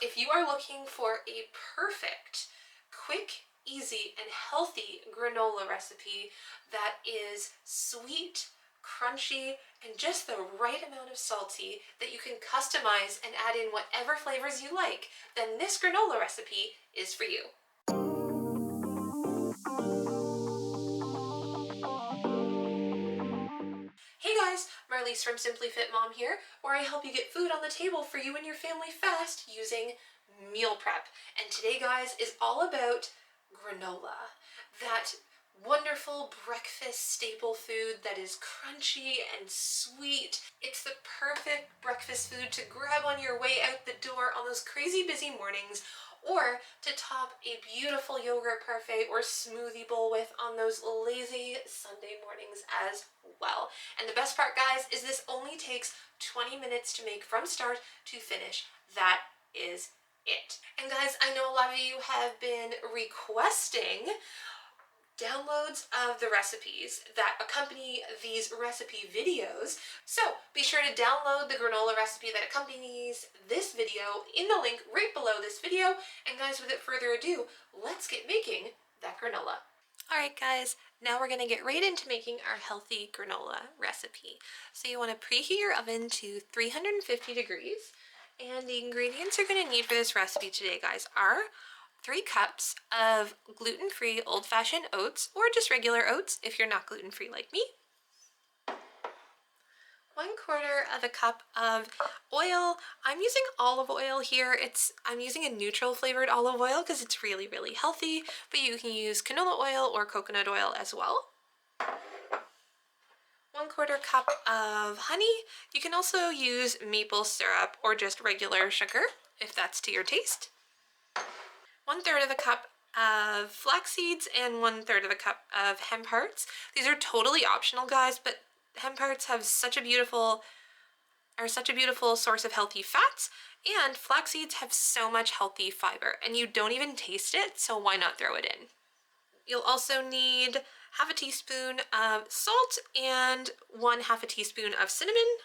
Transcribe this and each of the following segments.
if you are looking for a perfect, quick, easy, and healthy granola recipe that is sweet, crunchy, and just the right amount of salty that you can customize and add in whatever flavors you like, then this granola recipe is for you. Hey guys, Marliese from Simply Fit Mom here, where I help you get food on the table for you and your family fast using meal prep. And today, guys, is all about granola, that wonderful breakfast staple food that is crunchy and sweet. It's the perfect breakfast food to grab on your way out the door on those crazy busy mornings, or to top a beautiful yogurt parfait or smoothie bowl with on those lazy Sunday mornings as well. And the best part, guys, is this only takes 20 minutes to make from start to finish. That is it. And guys, I know a lot of you have been requesting downloads of the recipes that accompany these recipe videos. So be sure to download the granola recipe that accompanies this video in the link right below this video. And guys, without further ado, let's get making that granola. All right, guys, now we're gonna get right into making our healthy granola recipe. So you wanna preheat your oven to 350 degrees. And the ingredients you're gonna need for this recipe today, guys, are 3 cups of gluten-free old-fashioned oats, or just regular oats if you're not gluten-free like me. 1/4 of a cup of oil. I'm using olive oil here. I'm using a neutral flavored olive oil because it's really, really healthy, but you can use canola oil or coconut oil as well. 1/4 cup of honey. You can also use maple syrup or just regular sugar if that's to your taste. 1/3 of a cup of flax seeds and 1/3 of a cup of hemp hearts. These are totally optional, guys, but hemp hearts have such a beautiful source of healthy fats, and flax seeds have so much healthy fiber, and you don't even taste it, so why not throw it in? You'll also need 1/2 teaspoon of salt and 1/2 teaspoon of cinnamon.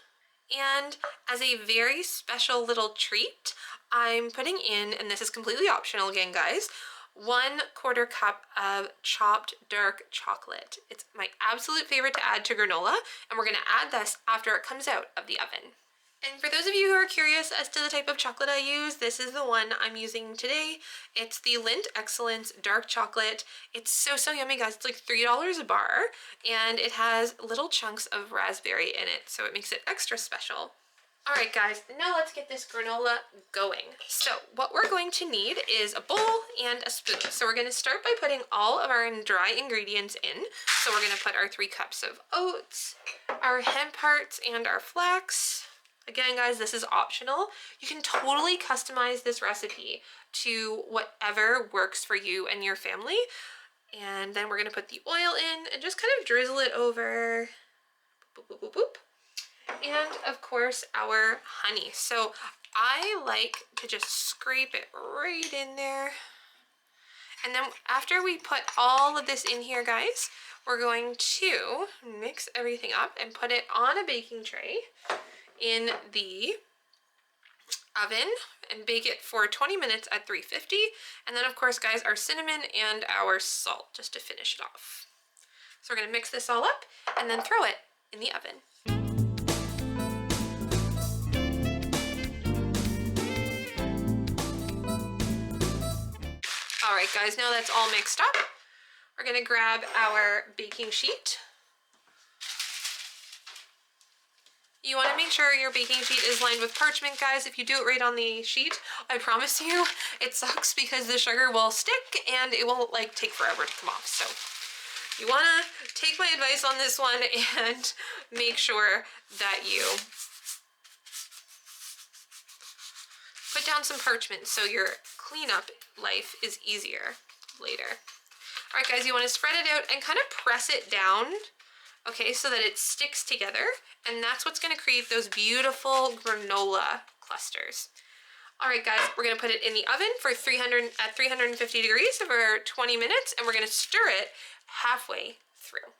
And as a very special little treat, I'm putting in, and this is completely optional again, guys, 1/4 cup of chopped dark chocolate. It's my absolute favorite to add to granola, and we're gonna add this after it comes out of the oven. And for those of you who are curious as to the type of chocolate I use, this is the one I'm using today. It's the Lindt Excellence Dark Chocolate. It's so, so yummy, guys. It's like $3 a bar, and it has little chunks of raspberry in it, so it makes it extra special. All right, guys, now let's get this granola going. So what we're going to need is a bowl and a spoon. So we're gonna start by putting all of our dry ingredients in. So we're gonna put our 3 cups of oats, our hemp hearts, and our flax. Again, guys, this is optional. You can totally customize this recipe to whatever works for you and your family. And then we're gonna put the oil in and just kind of drizzle it over. Boop, boop, boop, boop. And of course, our honey. So I like to just scrape it right in there. And then after we put all of this in here, guys, we're going to mix everything up and put it on a baking tray in the oven and bake it for 20 minutes at 350. And then of course, guys, our cinnamon and our salt just to finish it off. So we're gonna mix this all up and then throw it in the oven. All right, guys, now that's all mixed up, we're gonna grab our baking sheet. You want to make sure your baking sheet is lined with parchment, guys. If you do it right on the sheet, I promise you, it sucks because the sugar will stick and it will like take forever to come off. So you want to take my advice on this one and make sure that you put down some parchment so your cleanup life is easier later. All right, guys, you want to spread it out and kind of press it down, okay, so that it sticks together, and that's what's going to create those beautiful granola clusters. All right, guys, we're going to put it in the oven for 350 degrees for 20 minutes, and we're going to stir it halfway through.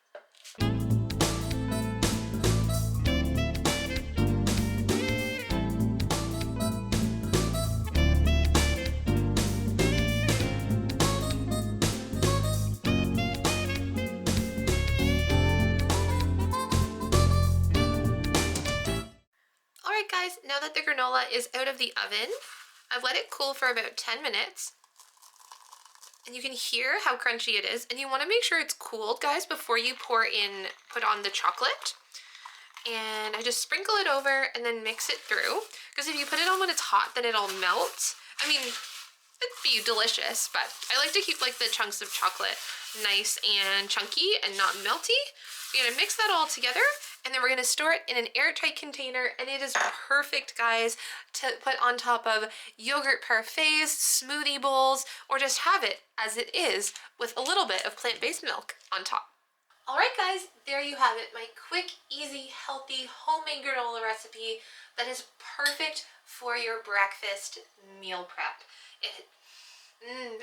Now that the granola is out of the oven, I've let it cool for about 10 minutes. And you can hear how crunchy it is. And you want to make sure it's cooled, guys, before you put on the chocolate. And I just sprinkle it over and then mix it through. Because if you put it on when it's hot, then it'll melt. I mean, it'd be delicious, but I like to keep like the chunks of chocolate nice and chunky and not melty. We're gonna mix that all together, and then we're gonna store it in an airtight container, and it is perfect, guys, to put on top of yogurt parfaits, smoothie bowls, or just have it as it is with a little bit of plant-based milk on top. All right, guys, there you have it, my quick, easy, healthy, homemade granola recipe that is perfect for your breakfast meal prep.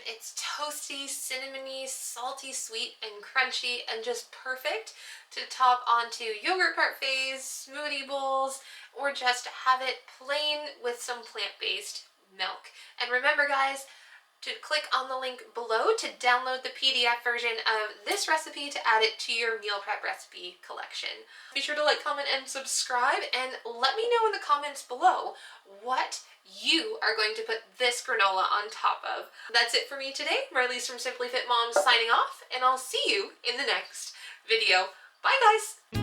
It's toasty, cinnamony, salty, sweet, and crunchy, and just perfect to top onto yogurt parfaits, smoothie bowls, or just have it plain with some plant-based milk. And remember, guys, to click on the link below to download the PDF version of this recipe to add it to your meal prep recipe collection. Be sure to like, comment, and subscribe, and let me know in the comments below what you are going to put this granola on top of. That's it for me today. Marliese from Simply Fit Moms signing off, and I'll see you in the next video. Bye, guys!